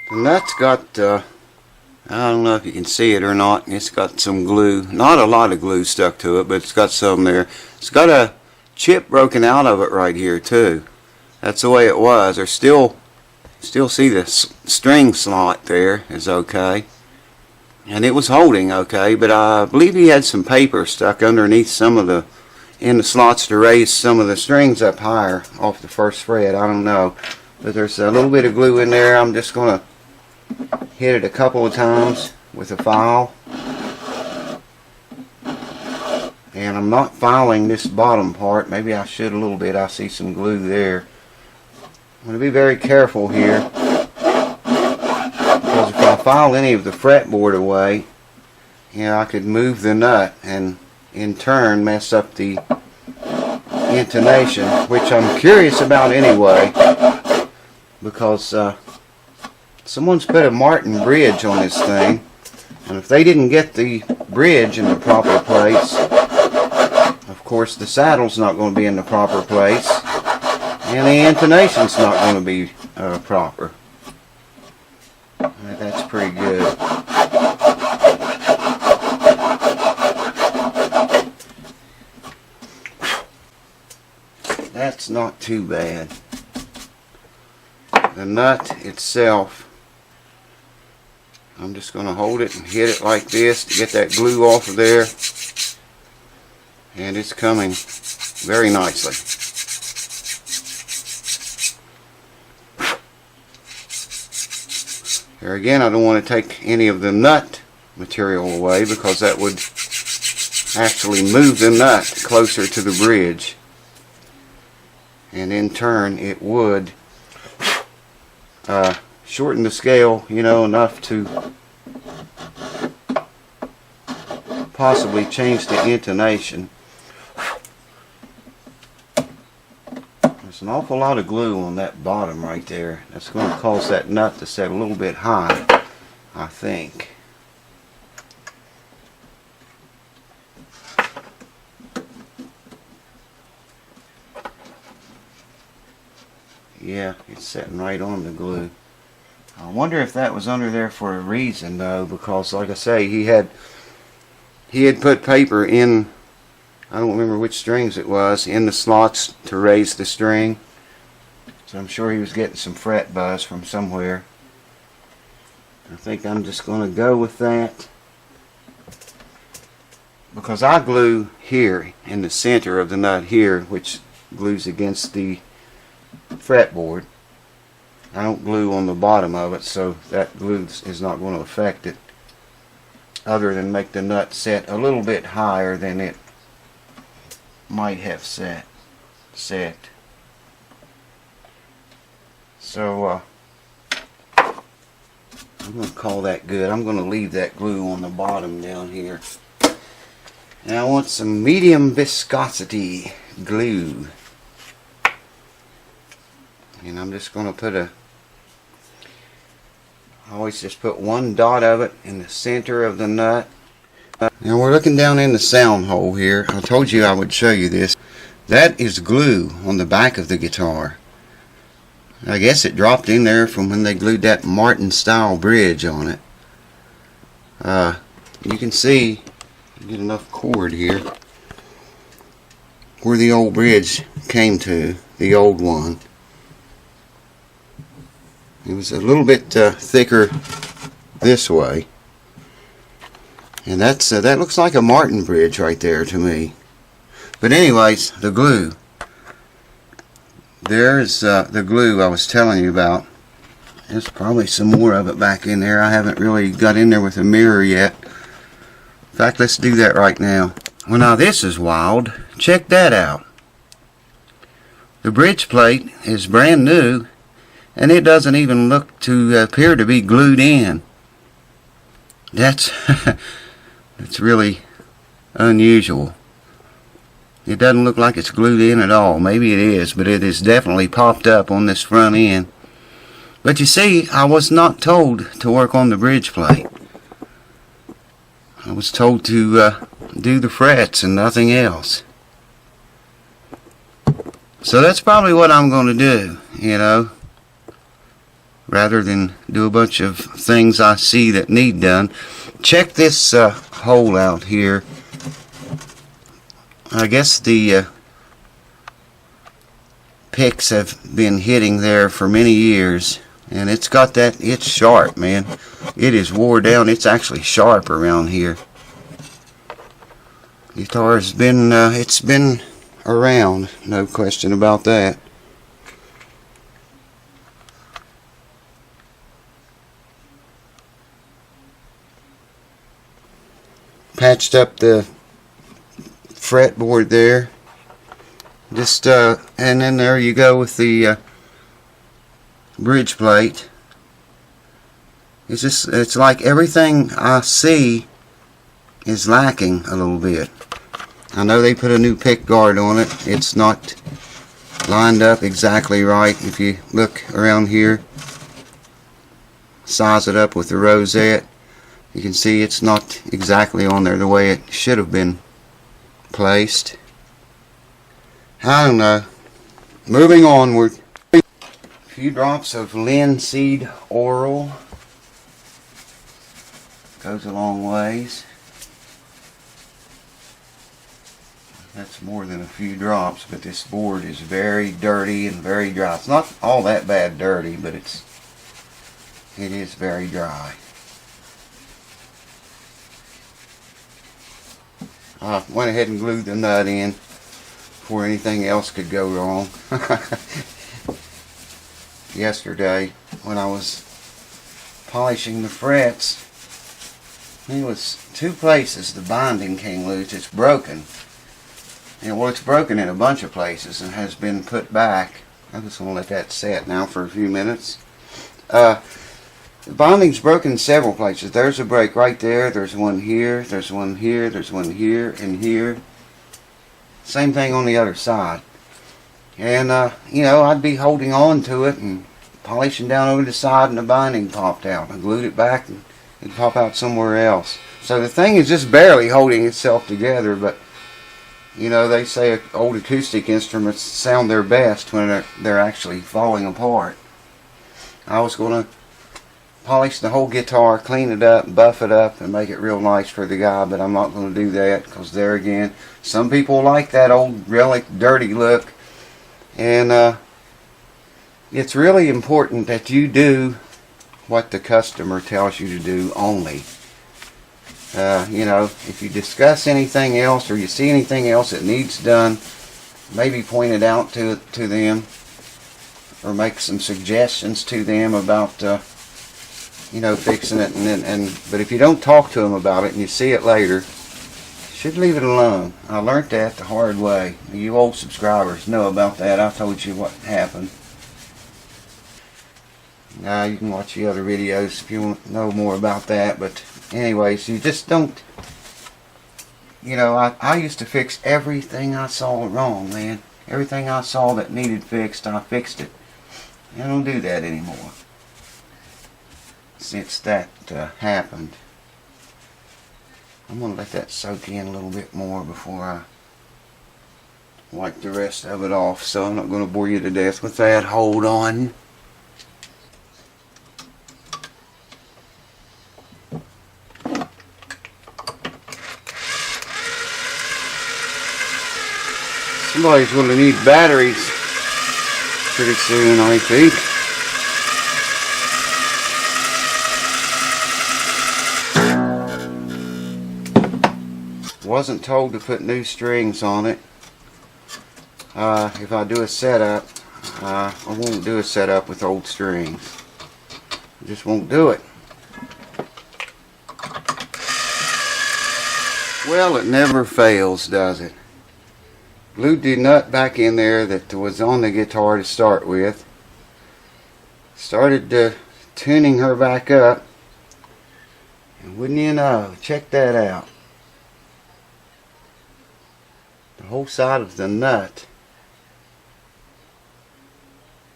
The nut's got, I don't know if you can see it or not, it's got some glue, not a lot of glue stuck to it, but it's got some there. It's got a chip broken out of it right here too. That's the way it was. There's still see the string slot there is okay. And it was holding okay, but I believe he had some paper stuck underneath some of the, in the slots to raise some of the strings up higher off the first fret. I don't know. But there's a little bit of glue in there. I'm just going to hit it a couple of times with a file. And I'm not filing this bottom part. Maybe I should a little bit. I see some glue there. I'm going to be very careful here, because if I file any of the fretboard away, I could move the nut and in turn mess up the intonation, which I'm curious about anyway, because someone's put a Martin bridge on this thing, and if they didn't get the bridge in the proper place, of course the saddle's not going to be in the proper place, and the intonation's not going to be proper. That's pretty good. That's not too bad. The nut itself, I'm just going to hold it and hit it like this to get that glue off of there, and it's coming very nicely. There again, I don't want to take any of the nut material away, because that would actually move the nut closer to the bridge, and in turn it would shorten the scale, enough to possibly change the intonation. There's an awful lot of glue on that bottom right there. That's going to cause that nut to set a little bit high, I think. Yeah, it's setting right on the glue. I wonder if that was under there for a reason, though, because like I say, he had put paper in, I don't remember which strings it was, in the slots to raise the string. So I'm sure he was getting some fret buzz from somewhere. I think I'm just going to go with that, because I glue here in the center of the nut here, which glues against the fretboard. I don't glue on the bottom of it, so that glue is not going to affect it, other than make the nut set a little bit higher than it might have set. So I'm going to call that good. I'm going to leave that glue on the bottom down here. And I want some medium viscosity glue. And I'm just going to put I always just put one dot of it in the center of the nut. Now we're looking down in the sound hole here. I told you I would show you this. That is glue on the back of the guitar. I guess it dropped in there from when they glued that Martin style bridge on it. You can see, get enough cord here, where the old bridge came to, the old one. It was a little bit thicker this way, and that looks like a Martin bridge right there to me. But anyways, the glue. There's the glue I was telling you about. There's probably some more of it back in there. I haven't really got in there with a mirror yet. In fact, let's do that right now. Well, now this is wild. Check that out. The bridge plate is brand new, and it doesn't even look to appear to be glued in. That's that's really unusual. It doesn't look like it's glued in at all. Maybe it is, but it is definitely popped up on this front end. But you see, I was not told to work on the bridge plate. I was told to do the frets and nothing else. So that's probably what I'm going to do, rather than do a bunch of things I see that need done. Check this hole out here. I guess the picks have been hitting there for many years, and it's got that, it's sharp, man. It is wore down. It's actually sharp around here. Guitar has been it's been around, no question about that. Patched up the fretboard there. Just and then there you go with the bridge plate. It's like everything I see is lacking a little bit. I know they put a new pickguard on it. It's not lined up exactly right. If you look around here, size it up with the rosette, you can see it's not exactly on there the way it should have been placed. I don't know. Moving onward. A few drops of linseed oil goes a long ways. That's more than a few drops, but this board is very dirty and very dry. It's not all that bad dirty, but it is very dry. I went ahead and glued the nut in before anything else could go wrong. Yesterday, when I was polishing the frets, it was two places the binding came loose. It's broken. And well, it's broken in a bunch of places and has been put back. I just want to let that set now for a few minutes. The binding's broken in several places. There's a break right there. There's one here. There's one here. There's one here and here. Same thing on the other side. And, you know, I'd be holding on to it and polishing down over the side and the binding popped out. I glued it back and it'd pop out somewhere else. So the thing is just barely holding itself together, but you know, they say old acoustic instruments sound their best when they're actually falling apart. I was going to polish the whole guitar, clean it up, buff it up, and make it real nice for the guy, but I'm not going to do that because there again, some people like that old relic dirty look, and it's really important that you do what the customer tells you to do only. You know, if you discuss anything else or you see anything else that needs done, maybe point it out to them or make some suggestions to them about you know, fixing it. But if you don't talk to them about it and you see it later, you should leave it alone. I learned that the hard way. You old subscribers know about that. I told you what happened. Now you can watch the other videos if you want to know more about that, but anyways, you just don't, you know, I used to fix everything I saw wrong, man. Everything I saw that needed fixed, I fixed it. I don't do that anymore since that happened. I'm going to let that soak in a little bit more before I wipe the rest of it off, so I'm not going to bore you to death with that. Hold on. Somebody's going to need batteries pretty soon, I think. Wasn't told to put new strings on it. If I do a setup, I won't do a setup with old strings. I just won't do it. Well, it never fails, does it? Glued the nut back in there that was on the guitar to start with. Started tuning her back up. And wouldn't you know, check that out. The whole side of the nut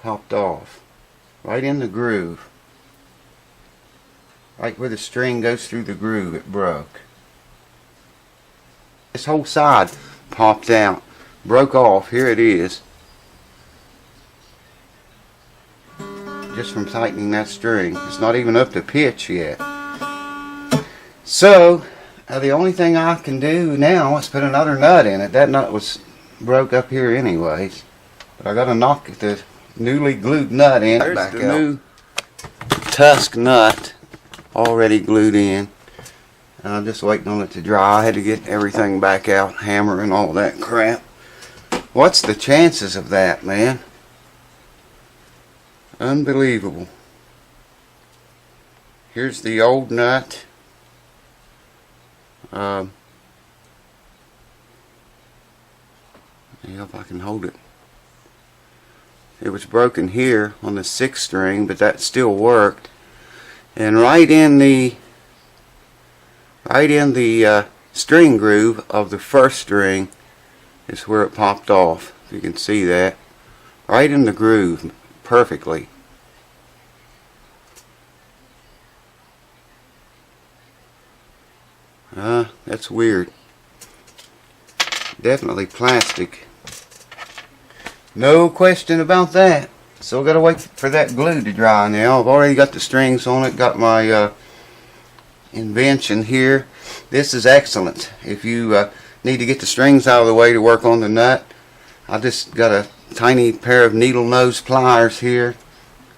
popped off. Right in the groove. Right where the string goes through the groove, it broke. This whole side popped out. Broke off. Here it is. just from tightening that string. It's not even up to pitch yet. So the only thing I can do now is put another nut in it. That nut was broke up here anyways, but I gotta knock the newly glued nut in. There's back the out. New tusk nut already glued in. I'm just waiting on it to dry. I had to get everything back out, hammer and all that crap. What's the chances of that, man? Unbelievable. Here's the old nut. See if I can hold it. It was broken here on the 6th string, but that still worked. And right in the string groove of the 1st string is where it popped off. If you can see that. Right in the groove, perfectly. That's weird. Definitely plastic. No question about that. So I gotta wait for that glue to dry now. I've already got the strings on it. Got my invention here. This is excellent. If you need to get the strings out of the way to work on the nut, I just got a tiny pair of needle nose pliers here.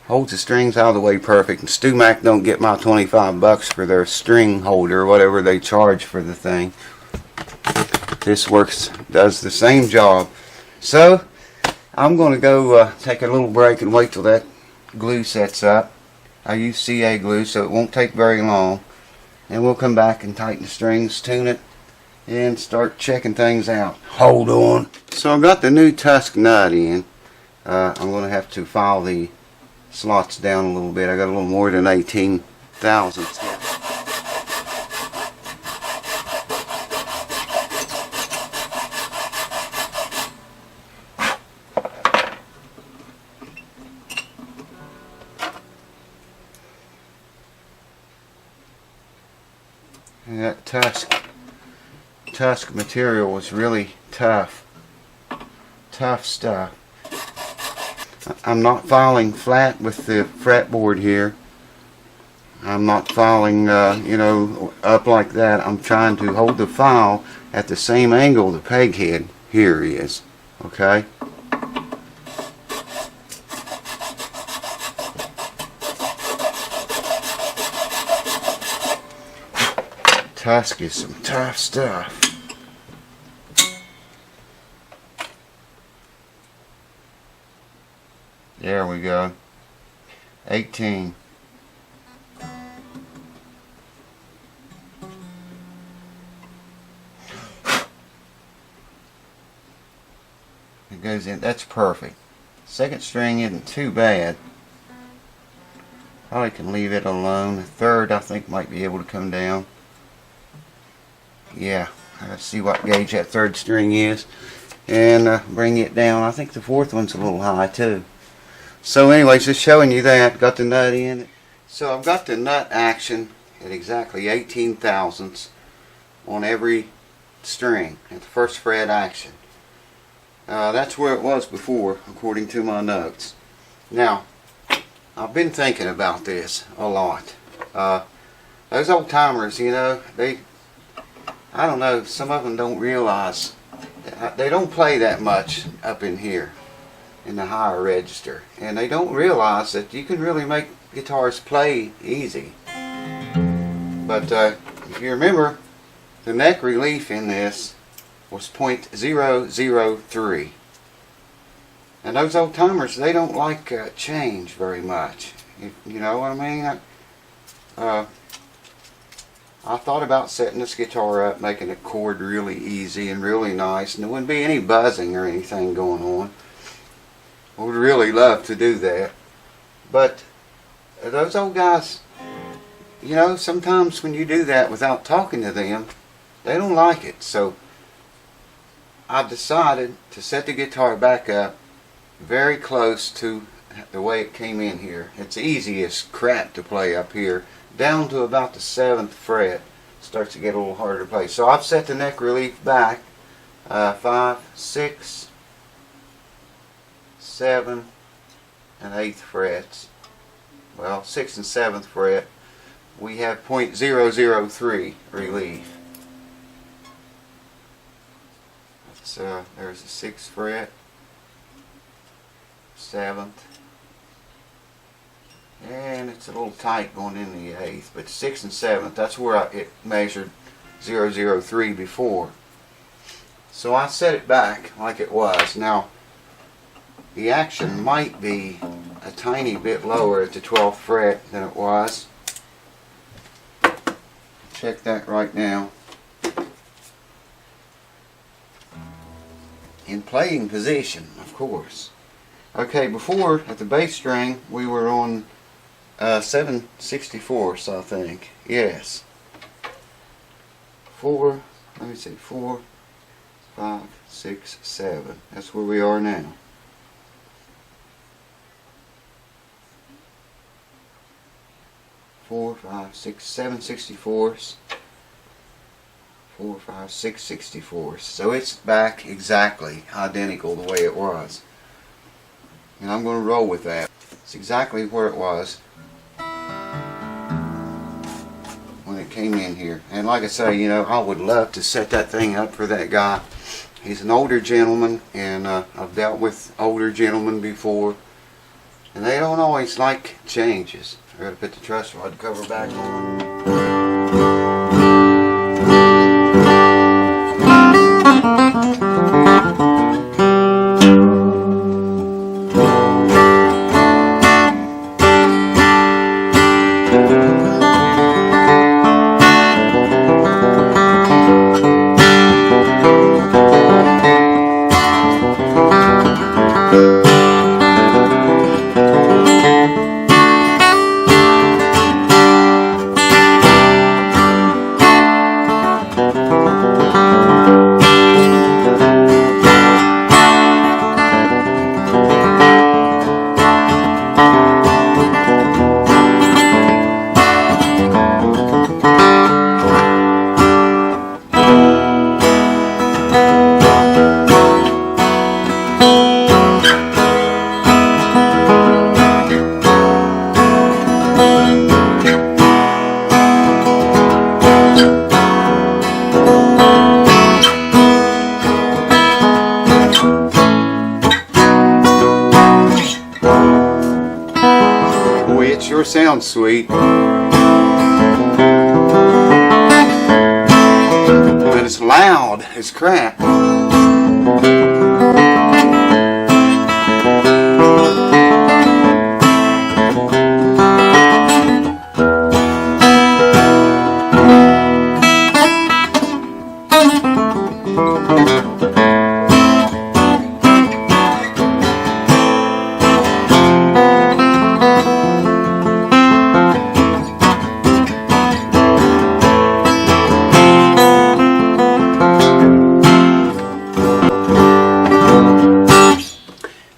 Holds the strings out of the way perfect. And Stumac don't get my 25 bucks for their string holder, whatever they charge for the thing. This does the same job. So I'm going to go take a little break and wait till that glue sets up. I use CA glue, so it won't take very long. And we'll come back and tighten the strings, tune it, and start checking things out. Hold on. So I've got the new tusk nut in. I'm going to have to file the slots down a little bit. I got a little more than 18 thousandths here. And that tusk material was really tough stuff. I'm not filing flat with the fretboard here. I'm not filing you know, up like that. I'm trying to hold the file at the same angle the peg head here is. Okay? Tusk is some tough stuff. There we go. 18. It goes in. That's perfect. Second string isn't too bad. Probably can leave it alone. The third I think might be able to come down. Yeah, let's see what gauge that third string is and bring it down. I think the fourth one's a little high too. So anyways, just showing you that. Got the nut in. So I've got the nut action at exactly 18 thousandths on every string at the first fret action. That's where it was before, according to my notes. Now, I've been thinking about this a lot. Those old timers, you know, I don't know, some of them don't realize, they don't play that much up in here in the higher register, and they don't realize that you can really make guitars play easy. But if you remember, the neck relief in this was 0.003, and those old timers, they don't like change very much. You know what I mean? I thought about setting this guitar up, making it chord really easy and really nice, and there wouldn't be any buzzing or anything going on. I would really love to do that. But those old guys, you know, sometimes when you do that without talking to them, they don't like it. So I decided to set the guitar back up very close to the way it came in here. It's easy as crap to play up here. Down to about the 7th fret starts to get a little harder to play. So I've set the neck relief back 5, 6, 7, and 8th frets. well, 6th and 7th fret, we have .003 relief. That's, there's the 6th fret, 7th, and it's a little tight going in the 8th, but 6th and 7th, that's where it measured 003 before. So I set it back like it was. Now, the action might be a tiny bit lower at the 12th fret than it was. Check that right now. In playing position, of course. Okay, before at the bass string we were on 7/64, I think. Yes. 4, let me see, 4, 5, 6, 7. That's where we are now. 4, 5, 6, 7 64ths. 4, 5, 6 64ths. So it's back exactly identical the way it was. And I'm going to roll with that. It's exactly where it was when it came in here. And like I say, you know, I would love to set that thing up for that guy. He's an older gentleman, and I've dealt with older gentlemen before, and they don't always like changes. I gotta put the truss rod cover back on. Sure sounds sweet, but it's loud as crap.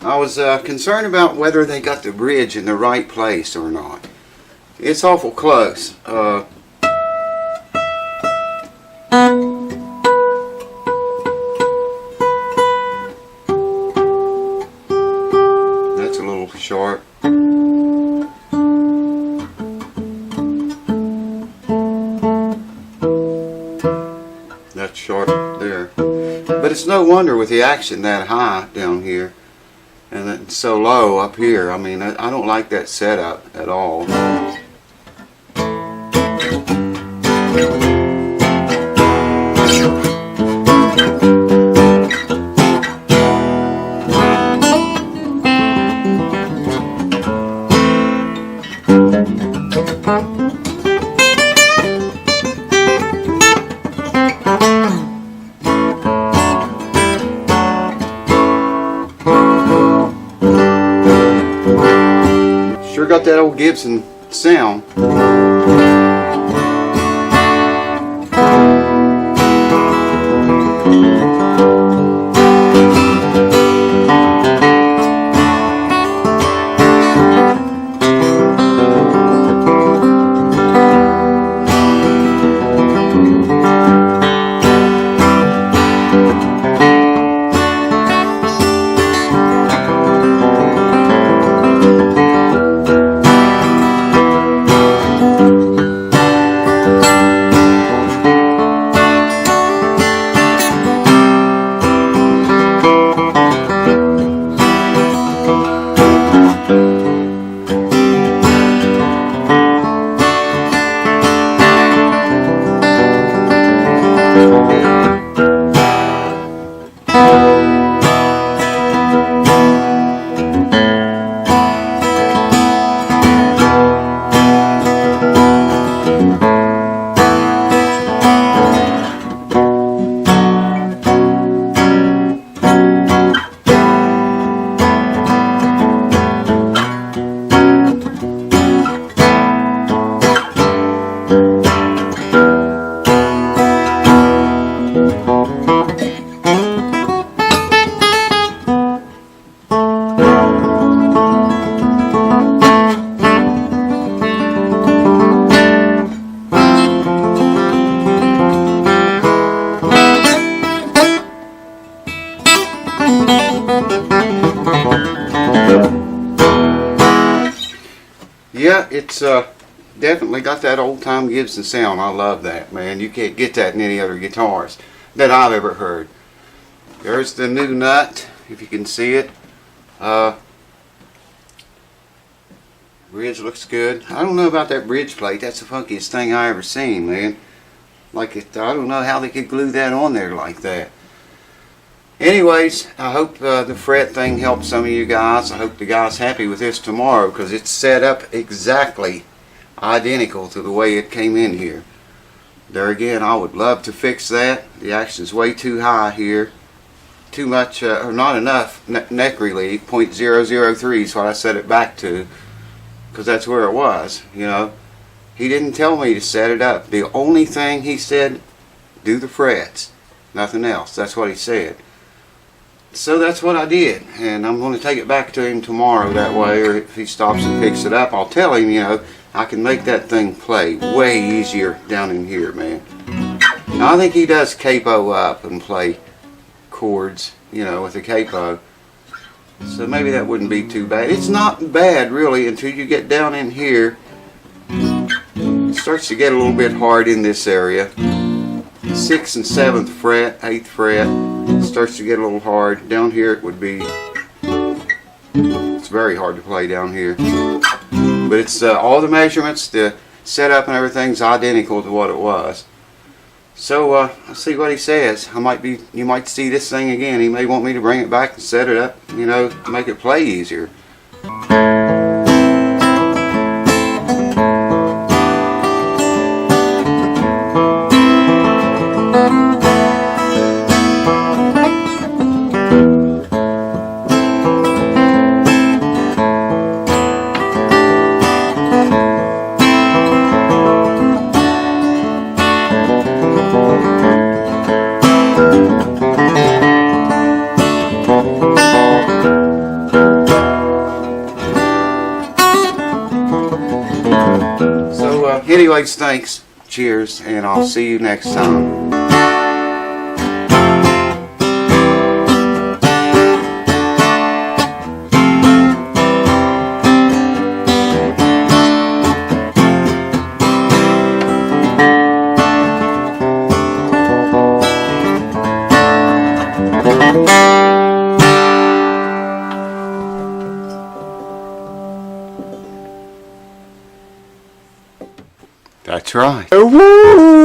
I was concerned about whether they got the bridge in the right place or not. It's awful close. That's a little sharp. That's sharp there. But it's no wonder with the action that high down here and then so low up here. I mean, I don't like that setup at all. Sure got that old Gibson sound. Yeah, it's definitely got that old-time Gibson sound. I love that, man. You can't get that in any other guitars that I've ever heard. There's the new nut, if you can see it. Bridge looks good. I don't know about that bridge plate. That's the funkiest thing I ever seen, man. Like I don't know how they could glue that on there like that. Anyways, I hope the fret thing helped some of you guys. I hope the guy's happy with this tomorrow, because it's set up exactly identical to the way it came in here. There again, I would love to fix that. The action's way too high here. Too much, or not enough neck relief. 0.003 is what I set it back to, because that's where it was, you know. He didn't tell me to set it up. The only thing he said, do the frets. Nothing else. That's what he said. So that's what I did, and I'm going to take it back to him tomorrow that way, or if he stops and picks it up, I'll tell him, you know, I can make that thing play way easier down in here, man. Now, I think he does capo up and play chords, you know, with the capo. So maybe that wouldn't be too bad. It's not bad, really, until you get down in here. It starts to get a little bit hard in this area. 6th and 7th fret, 8th fret, starts to get a little hard. Down here it would be, it's very hard to play down here. But it's all the measurements, the setup and everything's identical to what it was. So I'll see what he says. You might see this thing again. He may want me to bring it back and set it up, you know, make it play easier. Anyways, thanks, cheers, and I'll see you next time. That's right. Woo!